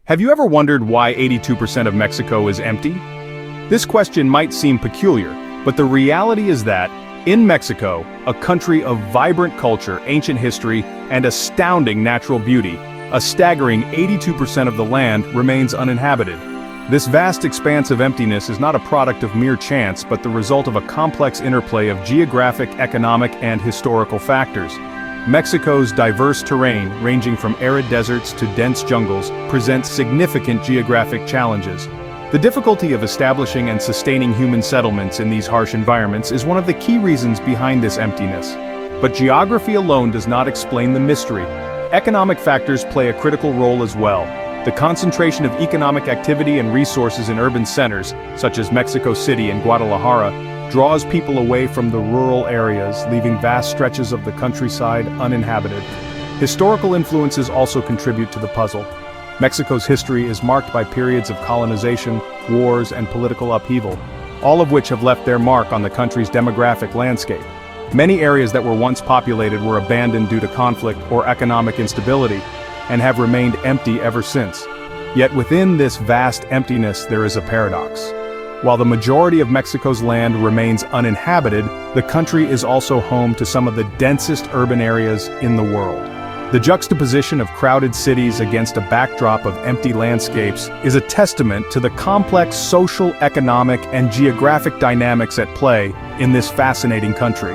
Have you ever wondered why 82% of Mexico is empty? This question might seem peculiar, but the reality is that, in Mexico, a country of vibrant culture, ancient history, and astounding natural beauty, a staggering 82% of the land remains uninhabited. This vast expanse of emptiness is not a product of mere chance, but the result of a complex interplay of geographic, economic, and historical factors. Mexico's diverse terrain, ranging from arid deserts to dense jungles, presents significant geographic challenges. The difficulty of establishing and sustaining human settlements in these harsh environments is one of the key reasons behind this emptiness. But geography alone does not explain the mystery. Economic factors play a critical role as well. The concentration of economic activity and resources in urban centers, such as Mexico City and Guadalajara, draws people away from the rural areas, leaving vast stretches of the countryside uninhabited. Historical influences also contribute to the puzzle. Mexico's history is marked by periods of colonization, wars, and political upheaval, all of which have left their mark on the country's demographic landscape. Many areas that were once populated were abandoned due to conflict or economic instability, and have remained empty ever since. Yet within this vast emptiness there is a paradox. While the majority of Mexico's land remains uninhabited, the country is also home to some of the densest urban areas in the world. The juxtaposition of crowded cities against a backdrop of empty landscapes is a testament to the complex social, economic, and geographic dynamics at play in this fascinating country.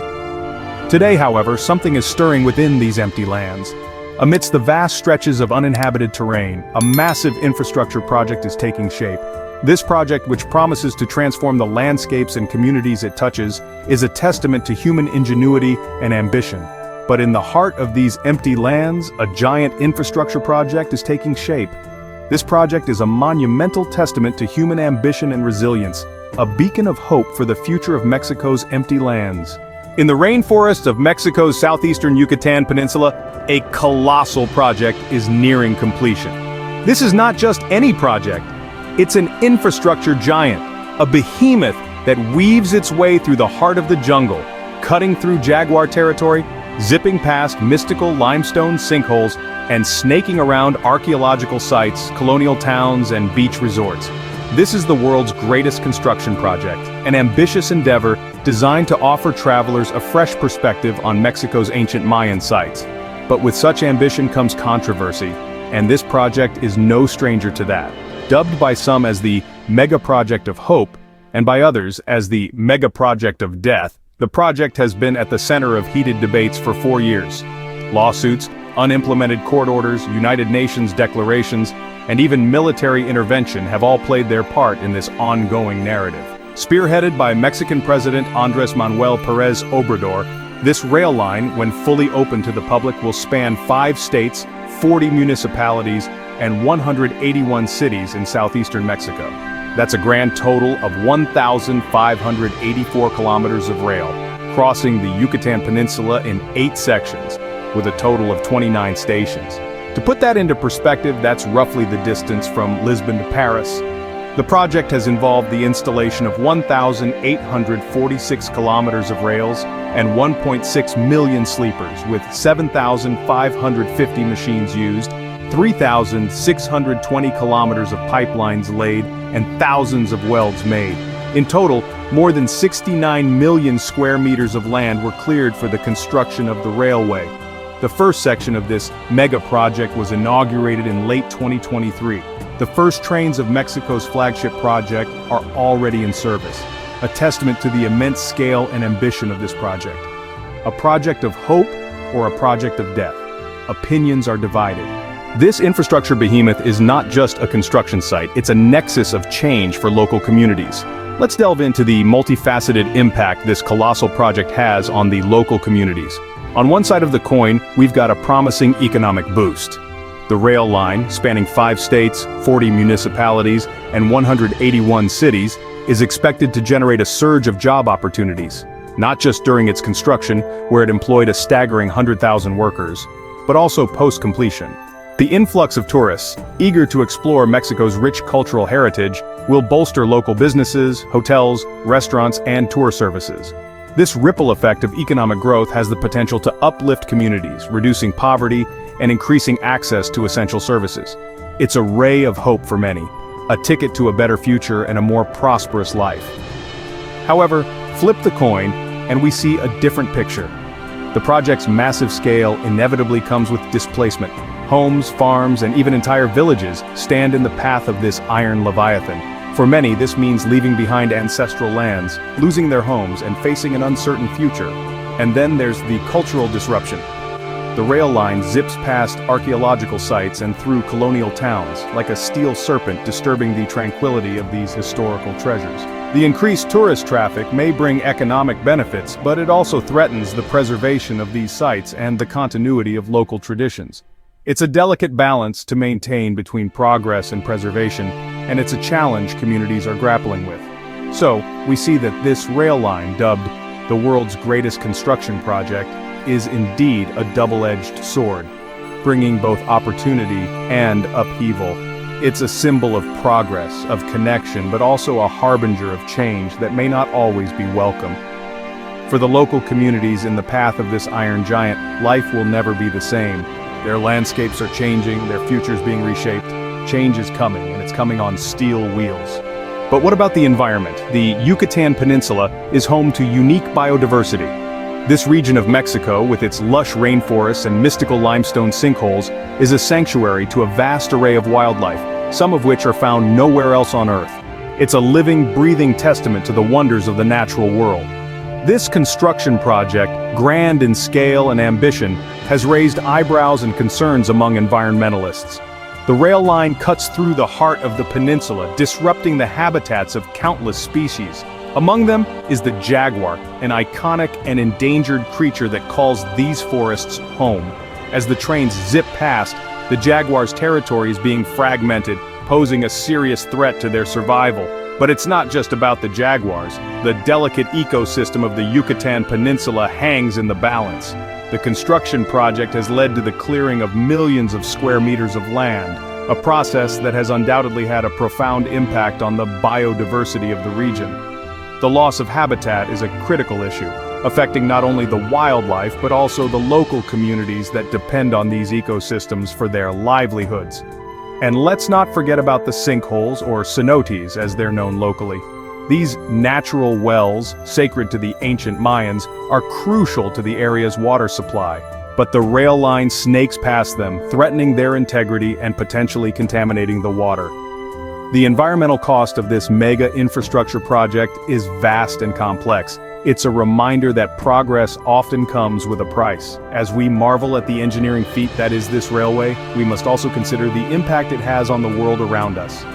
Today, however, something is stirring within these empty lands. Amidst the vast stretches of uninhabited terrain, a massive infrastructure project is taking shape. This project, which promises to transform the landscapes and communities it touches, is a testament to human ingenuity and ambition. But in the heart of these empty lands, a giant infrastructure project is taking shape. This project is a monumental testament to human ambition and resilience, a beacon of hope for the future of Mexico's empty lands. In the rainforests of Mexico's southeastern Yucatan Peninsula, a colossal project is nearing completion. This is not just any project. It's an infrastructure giant, a behemoth that weaves its way through the heart of the jungle, cutting through jaguar territory, zipping past mystical limestone sinkholes, and snaking around archaeological sites, colonial towns, and beach resorts. This is the world's greatest construction project, an ambitious endeavor designed to offer travelers a fresh perspective on Mexico's ancient Mayan sites. But with such ambition comes controversy, and this project is no stranger to that. Dubbed by some as the mega project of hope, and by others as the mega project of death, the project has been at the center of heated debates for 4 years. Lawsuits, unimplemented court orders, United Nations declarations, and even military intervention have all played their part in this ongoing narrative. Spearheaded by Mexican President Andrés Manuel Pérez Obrador, this rail line, when fully open to the public, will span 5 states, 40 municipalities, and 181 cities in southeastern Mexico. That's a grand total of 1,584 kilometers of rail, crossing the Yucatan Peninsula in 8 sections, with a total of 29 stations. To put that into perspective, that's roughly the distance from Lisbon to Paris. The project has involved the installation of 1,846 kilometers of rails and 1.6 million sleepers, with 7,550 machines used, 3,620 kilometers of pipelines laid, and thousands of welds made. In total, more than 69 million square meters of land were cleared for the construction of the railway. The first section of this mega project was inaugurated in late 2023. The first trains of Mexico's flagship project are already in service, a testament to the immense scale and ambition of this project. A project of hope or a project of death? Opinions are divided. This infrastructure behemoth is not just a construction site, it's a nexus of change for local communities. Let's delve into the multifaceted impact this colossal project has on the local communities. On one side of the coin, we've got a promising economic boost. The rail line, spanning 5 states, 40 municipalities, and 181 cities, is expected to generate a surge of job opportunities, not just during its construction, where it employed a staggering 100,000 workers, but also post-completion. The influx of tourists, eager to explore Mexico's rich cultural heritage, will bolster local businesses, hotels, restaurants, and tour services. This ripple effect of economic growth has the potential to uplift communities, reducing poverty and increasing access to essential services. It's a ray of hope for many, a ticket to a better future and a more prosperous life. However, flip the coin, and we see a different picture. The project's massive scale inevitably comes with displacement. Homes, farms, and even entire villages stand in the path of this iron leviathan. For many, this means leaving behind ancestral lands, losing their homes, and facing an uncertain future. And then there's the cultural disruption. The rail line zips past archaeological sites and through colonial towns, like a steel serpent disturbing the tranquility of these historical treasures. The increased tourist traffic may bring economic benefits, but it also threatens the preservation of these sites and the continuity of local traditions. It's a delicate balance to maintain between progress and preservation, and it's a challenge communities are grappling with. So, we see that this rail line, dubbed the world's greatest construction project, is indeed a double-edged sword, bringing both opportunity and upheaval. It's a symbol of progress, of connection, but also a harbinger of change that may not always be welcome. For the local communities in the path of this iron giant, life will never be the same. Their landscapes are changing, their futures being reshaped. Change is coming, and it's coming on steel wheels. But what about the environment? The Yucatan Peninsula is home to unique biodiversity. This region of Mexico, with its lush rainforests and mystical limestone sinkholes, is a sanctuary to a vast array of wildlife, some of which are found nowhere else on Earth. It's a living, breathing testament to the wonders of the natural world. This construction project, grand in scale and ambition, has raised eyebrows and concerns among environmentalists. The rail line cuts through the heart of the peninsula, disrupting the habitats of countless species. Among them is the jaguar, an iconic and endangered creature that calls these forests home. As the trains zip past, the jaguar's territory is being fragmented, posing a serious threat to their survival. But it's not just about the jaguars. The delicate ecosystem of the Yucatan Peninsula hangs in the balance. The construction project has led to the clearing of millions of square meters of land, a process that has undoubtedly had a profound impact on the biodiversity of the region. The loss of habitat is a critical issue, affecting not only the wildlife but also the local communities that depend on these ecosystems for their livelihoods. And let's not forget about the sinkholes, or cenotes as they're known locally. These natural wells, sacred to the ancient Mayans, are crucial to the area's water supply. But the rail line snakes past them, threatening their integrity and potentially contaminating the water. The environmental cost of this mega infrastructure project is vast and complex. It's a reminder that progress often comes with a price. As we marvel at the engineering feat that is this railway, we must also consider the impact it has on the world around us.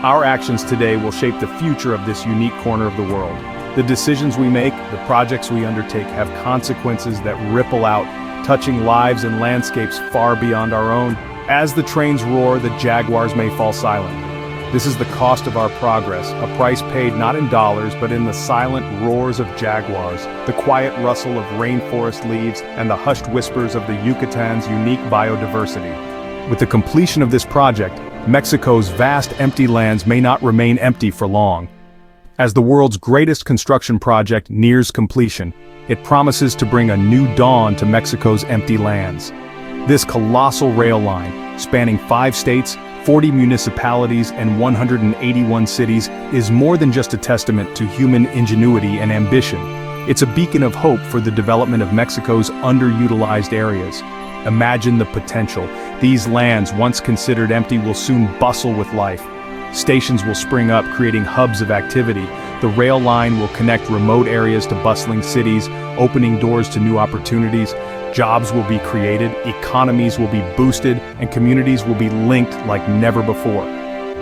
Our actions today will shape the future of this unique corner of the world. The decisions we make, the projects we undertake have consequences that ripple out, touching lives and landscapes far beyond our own. As the trains roar, the jaguars may fall silent. This is the cost of our progress, a price paid not in dollars but in the silent roars of jaguars, the quiet rustle of rainforest leaves, and the hushed whispers of the Yucatan's unique biodiversity. With the completion of this project, Mexico's vast empty lands may not remain empty for long. As the world's greatest construction project nears completion, it promises to bring a new dawn to Mexico's empty lands. This colossal rail line, spanning 5 states, 40 municipalities, and 181 cities, is more than just a testament to human ingenuity and ambition. It's a beacon of hope for the development of Mexico's underutilized areas. Imagine the potential. These lands, once considered empty, will soon bustle with life. Stations will spring up, creating hubs of activity. The rail line will connect remote areas to bustling cities, opening doors to new opportunities. Jobs will be created, economies will be boosted, and communities will be linked like never before.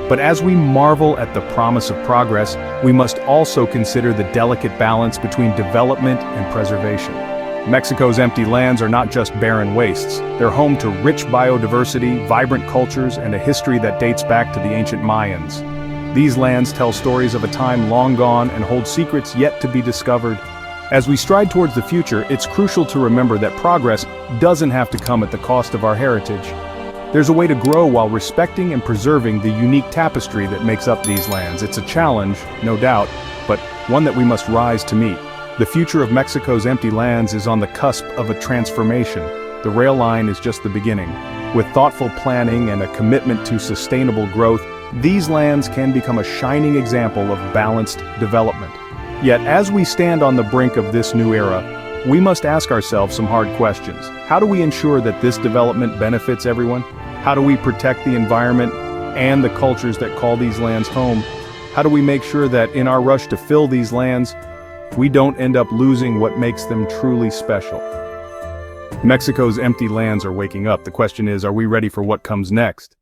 But as we marvel at the promise of progress, we must also consider the delicate balance between development and preservation. Mexico's empty lands are not just barren wastes. They're home to rich biodiversity, vibrant cultures, and a history that dates back to the ancient Mayans. These lands tell stories of a time long gone and hold secrets yet to be discovered. As we stride towards the future, it's crucial to remember that progress doesn't have to come at the cost of our heritage. There's a way to grow while respecting and preserving the unique tapestry that makes up these lands. It's a challenge, no doubt, but one that we must rise to meet. The future of Mexico's empty lands is on the cusp of a transformation. The rail line is just the beginning. With thoughtful planning and a commitment to sustainable growth, these lands can become a shining example of balanced development. Yet, as we stand on the brink of this new era, we must ask ourselves some hard questions. How do we ensure that this development benefits everyone? How do we protect the environment and the cultures that call these lands home? How do we make sure that in our rush to fill these lands, we don't end up losing what makes them truly special? Mexico's empty lands are waking up. The question is, are we ready for what comes next?